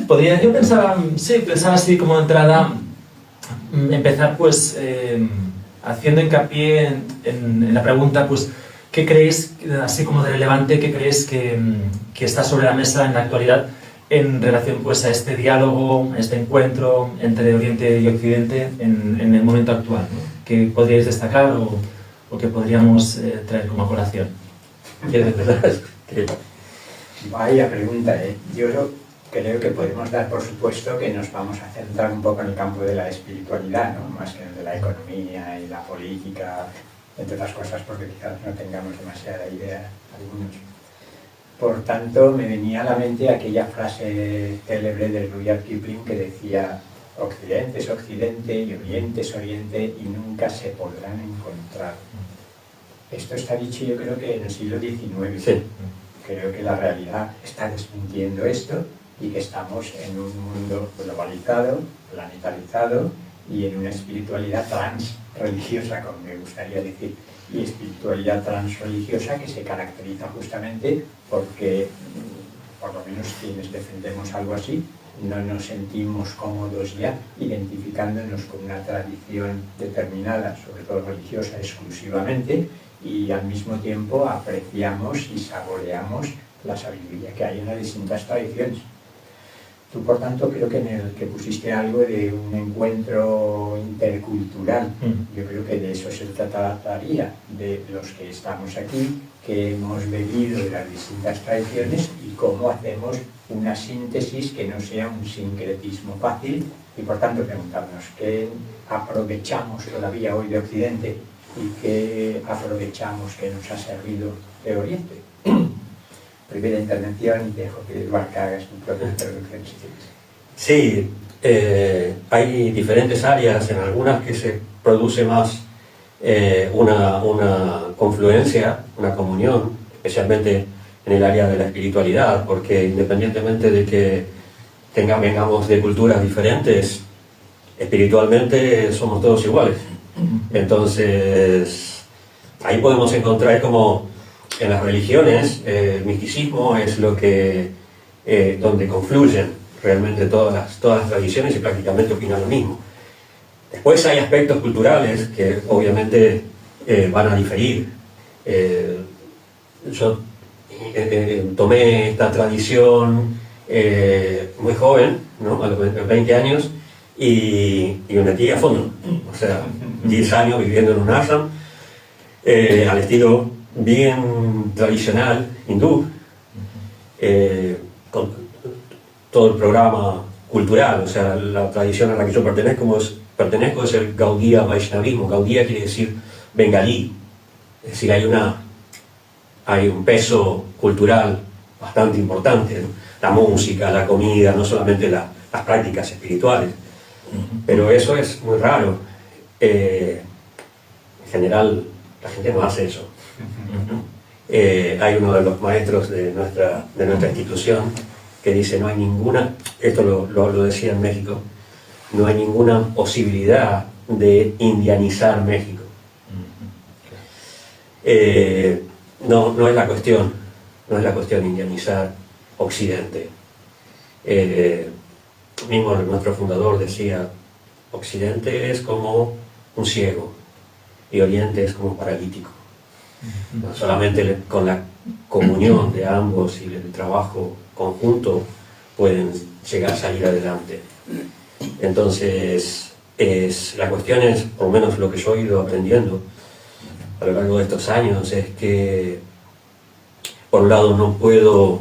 podría, yo pensaba, sí, pensaba así como entrada, empezar pues haciendo hincapié en la pregunta, pues, ¿qué creéis, así como de relevante, qué creéis que está sobre la mesa en la actualidad en relación pues a este diálogo, a este encuentro entre Oriente y Occidente en el momento actual, ¿no? ¿Qué podríais destacar o que podríamos traer como colación? ¿Quieres empezar? Vaya pregunta, ¿eh? Yo creo que podemos dar por supuesto que nos vamos a centrar un poco en el campo de la espiritualidad, ¿no? Más que en el de la economía y la política, entre otras cosas, porque quizás no tengamos demasiada idea algunos. Por tanto, me venía a la mente aquella frase célebre de Rudyard Kipling que decía: Occidente es Occidente y Oriente es Oriente y nunca se podrán encontrar. Esto está dicho, yo creo que en el siglo XIX. Sí. Creo que la realidad está desmintiendo esto y que estamos en un mundo globalizado, planetarizado y en una espiritualidad transreligiosa, como me gustaría decir, y espiritualidad transreligiosa que se caracteriza justamente porque, por lo menos quienes defendemos algo así, no nos sentimos cómodos ya identificándonos con una tradición determinada, sobre todo religiosa exclusivamente, y al mismo tiempo apreciamos y saboreamos la sabiduría que hay en las distintas tradiciones. Tú, por tanto, creo que en el que pusiste algo de un encuentro intercultural. Yo creo que de eso se trataría, de los que estamos aquí, que hemos bebido de las distintas tradiciones y cómo hacemos una síntesis que no sea un sincretismo fácil y, por tanto, preguntarnos qué aprovechamos todavía hoy de Occidente y qué aprovechamos que nos ha servido de Oriente. Primera intervención y dejo que Eduardo hagas tu propia introducción. Sí, hay diferentes áreas, en algunas que se produce más una confluencia, una comunión, especialmente en el área de la espiritualidad, porque independientemente de que vengamos de culturas diferentes, espiritualmente somos todos iguales. Entonces, ahí podemos encontrar como en las religiones, el misticismo es lo que, donde confluyen realmente todas las tradiciones y prácticamente opinan lo mismo. Después hay aspectos culturales que obviamente van a diferir. Yo tomé esta tradición muy joven, ¿no? A los 20 años, y me metí a fondo. O sea, 10 años viviendo en un ashram, al estilo bien tradicional hindú, con todo el programa cultural. O sea, la tradición a la que yo pertenezco es el Gaudiya Vaishnavismo. Gaudiya quiere decir bengalí, es decir, hay un peso cultural bastante importante, ¿no? La música, la comida, no solamente las prácticas espirituales, pero eso es muy raro. En general la gente no hace eso. Hay uno de los maestros de nuestra institución que dice: no hay ninguna, esto lo decía en México, no hay ninguna posibilidad de indianizar México. No es la cuestión indianizar Occidente. Mismo nuestro fundador decía: Occidente es como un ciego y Oriente es como un paralítico. No, solamente con la comunión de ambos y el trabajo conjunto pueden llegar a salir adelante. Entonces, la cuestión es, por lo menos lo que yo he ido aprendiendo a lo largo de estos años, es que por un lado no puedo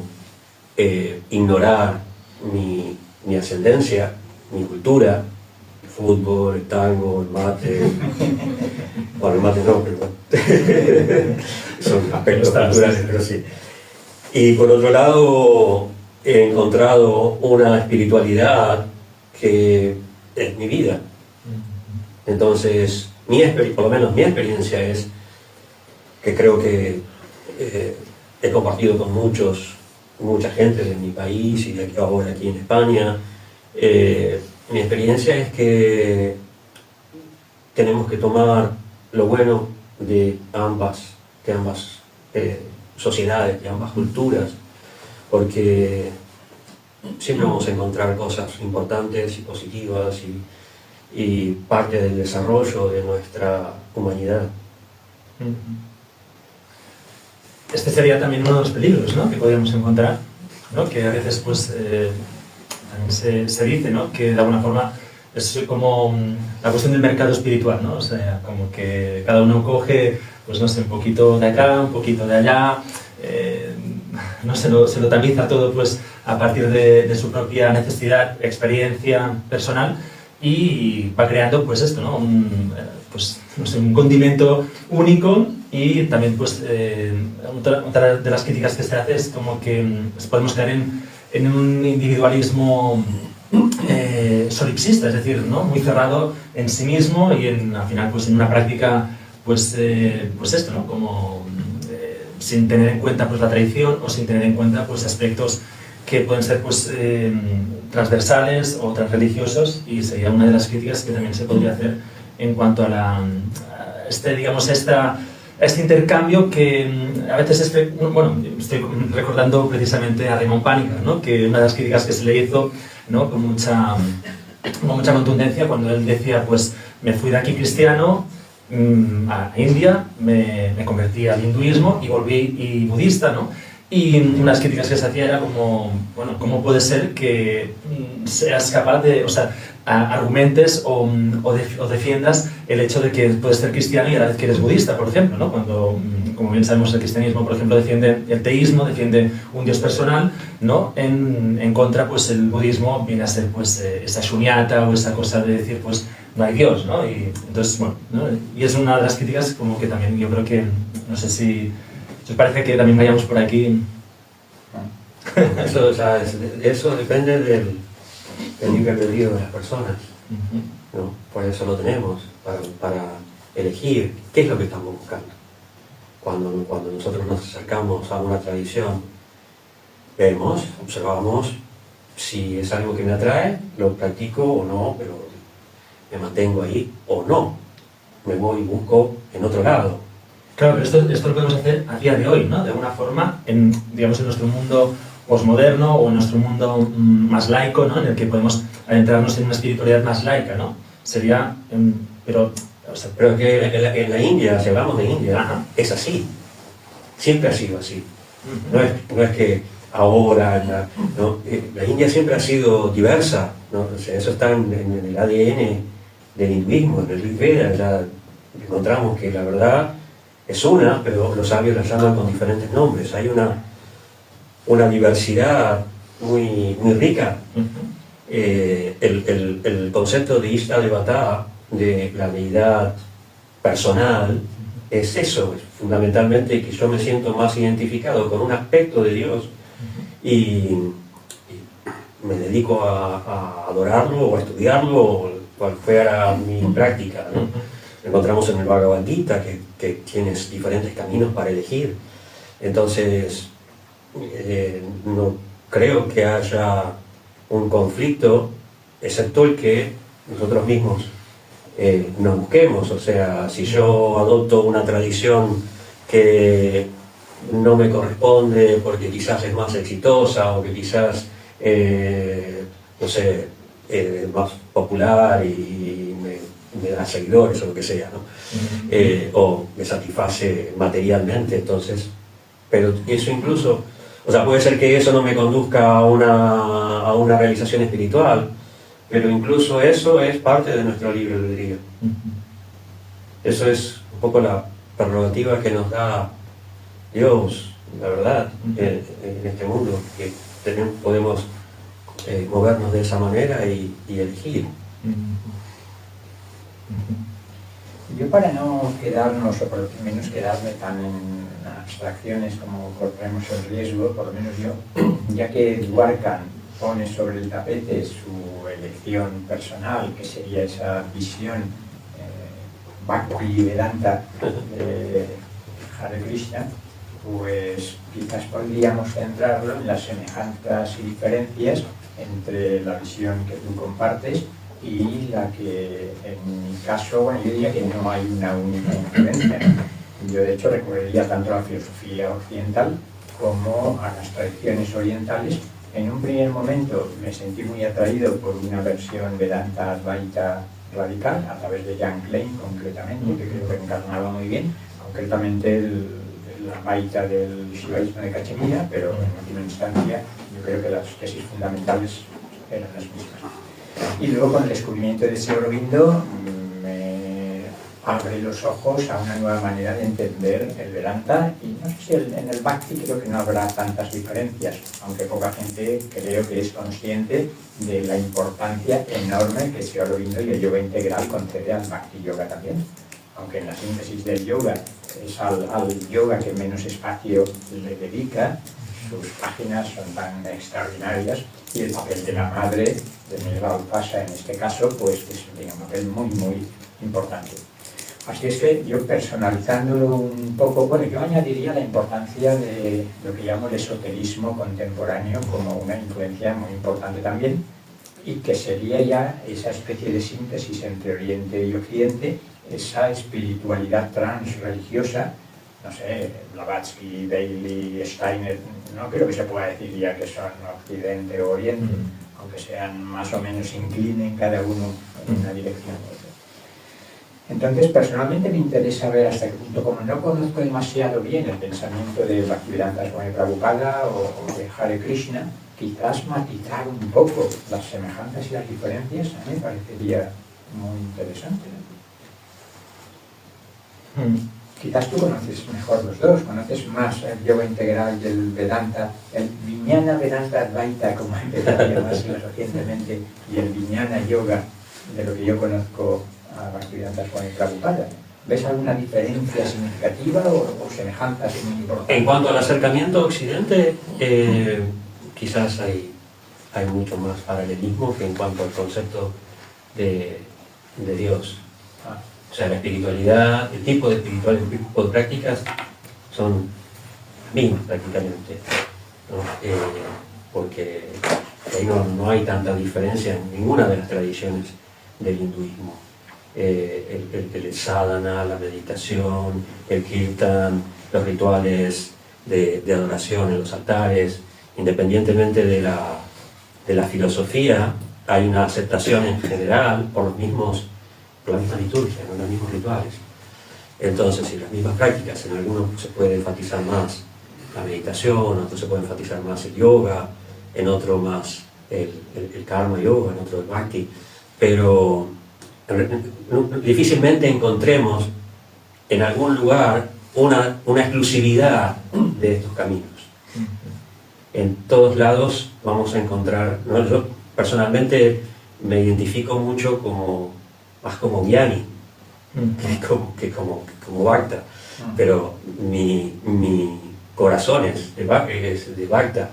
ignorar mi ascendencia, mi cultura, el fútbol, el tango, el mate. Bueno, el mate no, pero son aspectos culturales, pero sí. Y por otro lado, he encontrado una espiritualidad que es mi vida. Entonces, por lo menos mi experiencia es que creo que he compartido con mucha gente de mi país y de ahora aquí en España. Mi experiencia es que tenemos que tomar lo bueno de ambas sociedades, de ambas culturas, porque siempre vamos a encontrar cosas importantes y positivas y parte del desarrollo de nuestra humanidad. Este sería también uno de los peligros, ¿no?, que podríamos encontrar, ¿no?, que a veces pues, también se dice, ¿no?, que de alguna forma es como la cuestión del mercado espiritual, ¿no? O sea, como que cada uno coge, pues no sé, un poquito de acá, un poquito de allá, no se lo tamiza todo pues a partir de su propia necesidad, experiencia personal, y va creando pues esto, ¿no?, pues, no sé, un condimento único. Y también pues otra de las críticas que se hace es como que podemos caer en un individualismo solipsista, es decir, ¿no?, muy cerrado en sí mismo y al final pues en una práctica pues esto, ¿no?, como sin tener en cuenta pues la tradición o sin tener en cuenta pues aspectos que pueden ser pues transversales o transreligiosos, y sería una de las críticas que también se podría hacer en cuanto a este intercambio que a veces bueno, estoy recordando precisamente a Raymond Panikkar, ¿no?, que una de las críticas que se le hizo, ¿no?, con mucha contundencia, cuando él decía pues me fui de aquí cristiano a India, me convertí al hinduismo y volví budista, ¿no? Y una de las críticas que se hacía era como, bueno, ¿cómo puede ser que seas capaz de, o sea, argumentes o defiendas el hecho de que puedes ser cristiano y a la vez que eres budista, por ejemplo, ¿no? Cuando, como bien sabemos, el cristianismo, por ejemplo, defiende el teísmo, defiende un Dios personal, ¿no? En contra, pues el budismo viene a ser pues esa shunyata o esa cosa de decir, pues no hay Dios, ¿no? Y entonces, bueno, ¿no?, y es una de las críticas como que también yo creo que, no sé si os parece que también vayamos por aquí. Eso, o sea, eso depende del libre albedrío de las personas, ¿no? Por eso lo tenemos, para elegir qué es lo que estamos buscando. Cuando nosotros nos acercamos a una tradición, vemos, observamos si es algo que me atrae, lo practico o no, pero me mantengo ahí o no, me voy y busco en otro lado. Claro, pero esto lo podemos hacer a día de hoy, ¿no?, de alguna forma, digamos, en nuestro mundo posmoderno o en nuestro mundo más laico, ¿no?, en el que podemos adentrarnos en una espiritualidad más laica, ¿no? Sería, pero que en la India, si hablamos de India, ajá, es así, siempre ha sido así. No es que ahora, ¿no? La India siempre ha sido diversa, ¿no? O sea, eso está en el ADN del hinduismo, en el Rigveda ya encontramos que la verdad es una, pero los sabios la llaman con diferentes nombres. Hay una diversidad muy rica. El concepto de Ishta Devata, de la deidad personal, es eso, es fundamentalmente que yo me siento más identificado con un aspecto de Dios y me dedico a adorarlo o a estudiarlo, o cual fuera mi práctica, ¿no? Encontramos en el Bhagavad Gita que tienes diferentes caminos para elegir. Entonces, no creo que haya un conflicto, excepto el que nosotros mismos nos busquemos. O sea, si yo adopto una tradición que no me corresponde porque quizás es más exitosa o que quizás, no sé, es más popular y me da seguidores o lo que sea, ¿no? O me satisface materialmente, entonces, pero eso incluso, o sea, puede ser que eso no me conduzca a una realización espiritual, pero incluso eso es parte de nuestro libre albedrío. Eso es un poco la prerrogativa que nos da Dios, la verdad, en este mundo, que podemos movernos de esa manera y elegir. Yo, para no quedarnos, o por lo menos quedarme tan en abstracciones como corremos el riesgo, por lo menos yo, ya que Dwarkan pone sobre el tapete su elección personal, que sería esa visión Bhakti Vedanta de Hare Krishna, pues quizás podríamos centrarlo en las semejanzas y diferencias entre la visión que tú compartes y la que, en mi caso, bueno, yo diría que no hay una única influencia, ¿no? Yo, de hecho, recurriría tanto a la filosofía occidental como a las tradiciones orientales en un primer momento me sentí muy atraído por una versión Vedanta Advaita radical, a través de Jan Klein concretamente, que creo que encarnaba muy bien, concretamente la Advaita del Shivaísmo de Cachemira, pero en última instancia yo creo que las tesis fundamentales eran las mismas. Y luego con el descubrimiento de Sri Aurobindo me abre los ojos a una nueva manera de entender el Vedanta, y no sé si en el Bhakti creo que no habrá tantas diferencias, aunque poca gente creo que es consciente de la importancia enorme que Sri Aurobindo y el yoga integral concede al Bhakti Yoga también, aunque en la síntesis del yoga es al yoga que menos espacio le dedica. Sus páginas son tan extraordinarias y el papel de la madre, de Nirval Pasha en este caso, pues tiene un papel muy, muy importante. Así es que yo, personalizándolo un poco, bueno, yo añadiría la importancia de lo que llamo el esoterismo contemporáneo como una influencia muy importante también, y que sería ya esa especie de síntesis entre Oriente y Occidente, esa espiritualidad transreligiosa. No sé, Blavatsky, Bailey, Steiner, no creo que se pueda decir ya que son Occidente o Oriente, aunque sean más o menos inclinen cada uno en una dirección u otra. Entonces, personalmente me interesa ver hasta qué punto, como no conozco demasiado bien el pensamiento de Bhaktivedanta Swami Prabhupada o de Hare Krishna, quizás matizar un poco las semejanzas y las diferencias, a mí me parecería muy interesante. Quizás tú conoces mejor los dos, conoces más el yoga integral y el Vedanta, el Vijnana Vedanta Advaita, como ha empezado a llamarse recientemente, y el Vijnana Yoga, de lo que yo conozco a Bhaktivedanta Swami Prabhupada. ¿Ves alguna diferencia significativa o semejanzas muy importantes? En cuanto al acercamiento a Occidente, quizás hay mucho más paralelismo que en cuanto al concepto de Dios. O sea, la espiritualidad, el tipo de espiritualidad, el tipo de prácticas son mismas prácticamente, ¿no? Porque ahí no hay tanta diferencia en ninguna de las tradiciones del hinduismo. El sadhana, la meditación, el kirtan, los rituales de adoración en los altares, independientemente de la filosofía, hay una aceptación en general por la misma liturgia, ¿no? Los mismos rituales. Entonces, si las mismas prácticas, en algunos se puede enfatizar más la meditación, en otros se puede enfatizar más el yoga, en otro más el karma yoga, en otro el bhakti, pero difícilmente encontremos en algún lugar una exclusividad de estos caminos. En todos lados vamos a encontrar, ¿no? Yo personalmente me identifico mucho más como Gyani que como Bhakta, pero mi corazón es de Bhakta.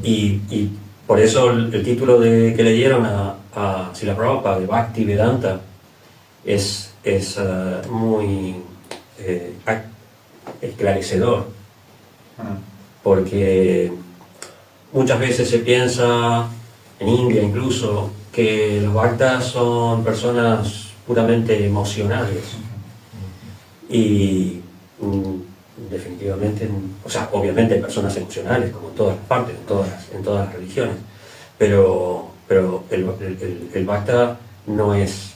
Y por eso el título que le dieron a Srila Prabhupada de Bhakti Vedanta es muy esclarecedor, porque muchas veces se piensa, en India incluso, que los Bhaktas son personas puramente emocionales, y definitivamente, o sea, obviamente hay personas emocionales como en todas las partes, en todas las religiones, pero el Bhakta no es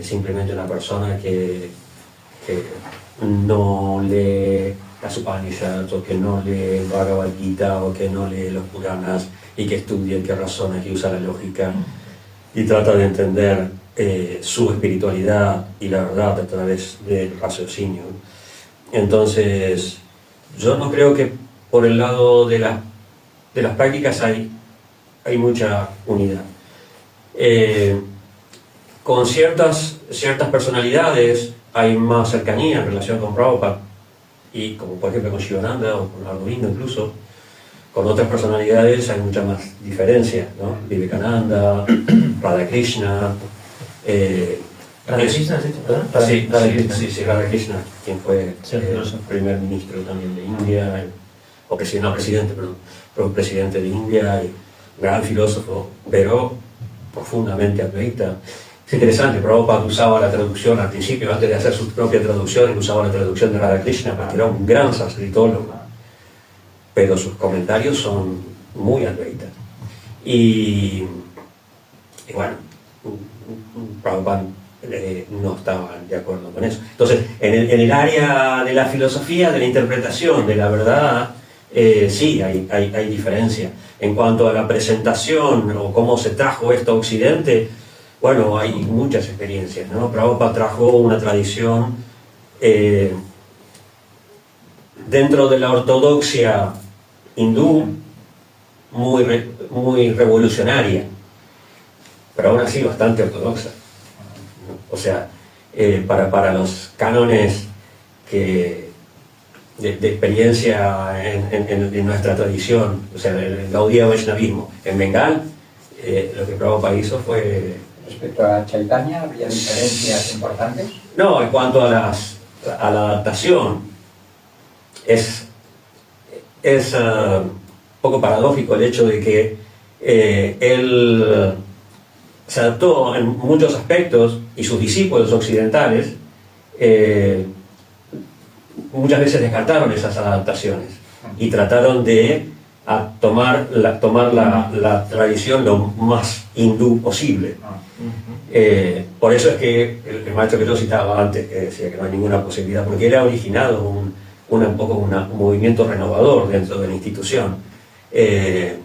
simplemente una persona que no lee las Upanishads, o que no lee el Bhagavad Gita, o que no lee los Puranas, y que estudia, que razona, que usa la lógica y trata de entender su espiritualidad y la verdad a través del raciocinio. Entonces, yo no creo que por el lado de las prácticas hay mucha unidad. Con ciertas personalidades hay más cercanía en relación con Prabhupada, y como por ejemplo con Shivananda o con Aurobindo incluso. Con otras personalidades hay mucha más diferencia, ¿no? Vivekananda, Radhakrishna. ¿Radhakrishna has dicho, perdón? Sí, Radhakrishna, quien fue primer ministro también de India, presidente de India, y gran filósofo, pero profundamente advaita. Es interesante, Prabhupada usaba la traducción al principio, antes de hacer su propia traducción, él usaba la traducción de Radhakrishna, porque era un gran sacerdotólogo. pero sus comentarios son muy Advaita. Y bueno, Prabhupada no estaban de acuerdo con eso. Entonces, en el área de la filosofía, de la interpretación de la verdad, sí, hay diferencia. En cuanto a la presentación o cómo se trajo esto a Occidente, bueno, hay muchas experiencias, ¿no? Prabhupada trajo una tradición dentro de la ortodoxia hindú muy revolucionaria, pero aún así bastante ortodoxa. O sea, para los cánones de experiencia en nuestra tradición, o sea, el Gaudiya Vaishnavismo, en Bengal, lo que Prabhupada hizo fue... Respecto a Chaitanya, ¿había diferencias importantes? No, en cuanto a la adaptación, es un poco paradójico el hecho de que él se adaptó en muchos aspectos y sus discípulos occidentales muchas veces descartaron esas adaptaciones y trataron de tomar la tradición lo más hindú posible. Por eso es que el maestro que yo citaba antes, que decía que no hay ninguna posibilidad, porque él ha originado un movimiento renovador dentro de la institución, que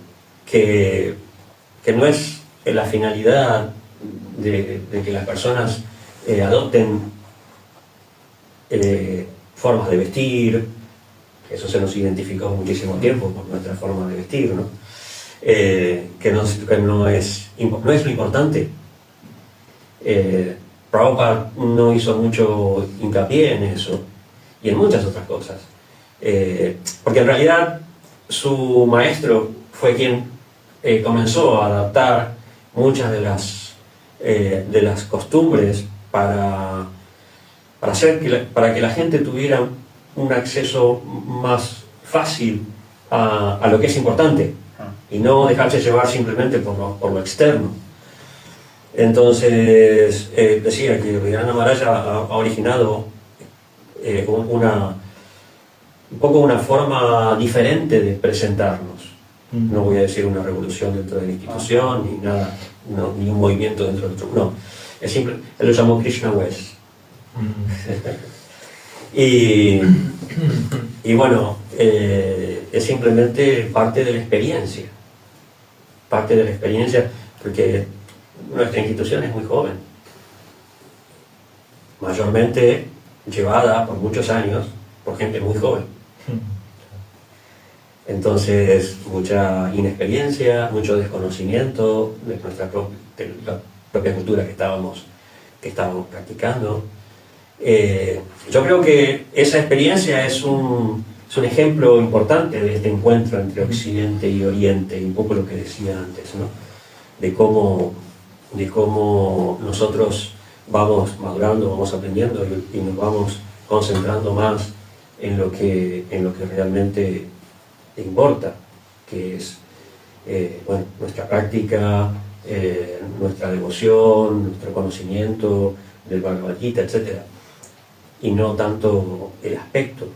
no es la finalidad de que las personas adopten formas de vestir, eso se nos identificó muchísimo tiempo por nuestra forma de vestir, ¿no? Que no es lo importante. Prabhupada no hizo mucho hincapié en eso y en muchas otras cosas, porque en realidad su maestro fue quien comenzó a adaptar muchas de las costumbres para que la gente tuviera un acceso más fácil a lo que es importante y no dejarse llevar simplemente por lo externo. Entonces, decía que Vedanta Maharaj ha originado un poco una forma diferente de presentarnos. No voy a decir una revolución dentro de la institución, ni nada, ni un movimiento dentro del otro. No, es simple. Él lo llamó Krishna West. Y bueno, es simplemente parte de la experiencia. Parte de la experiencia, porque nuestra institución es muy joven, mayormente llevada por muchos años por gente muy joven. Entonces, mucha inexperiencia, mucho desconocimiento de la propia cultura que estábamos practicando. Yo creo que esa experiencia es un ejemplo importante de este encuentro entre Occidente y Oriente, y un poco lo que decía antes, ¿no? De cómo nosotros vamos madurando, vamos aprendiendo y nos vamos concentrando más en lo que realmente importa, que es nuestra práctica, nuestra devoción, nuestro conocimiento del Bhagavad Gita, etc. Y no tanto el aspecto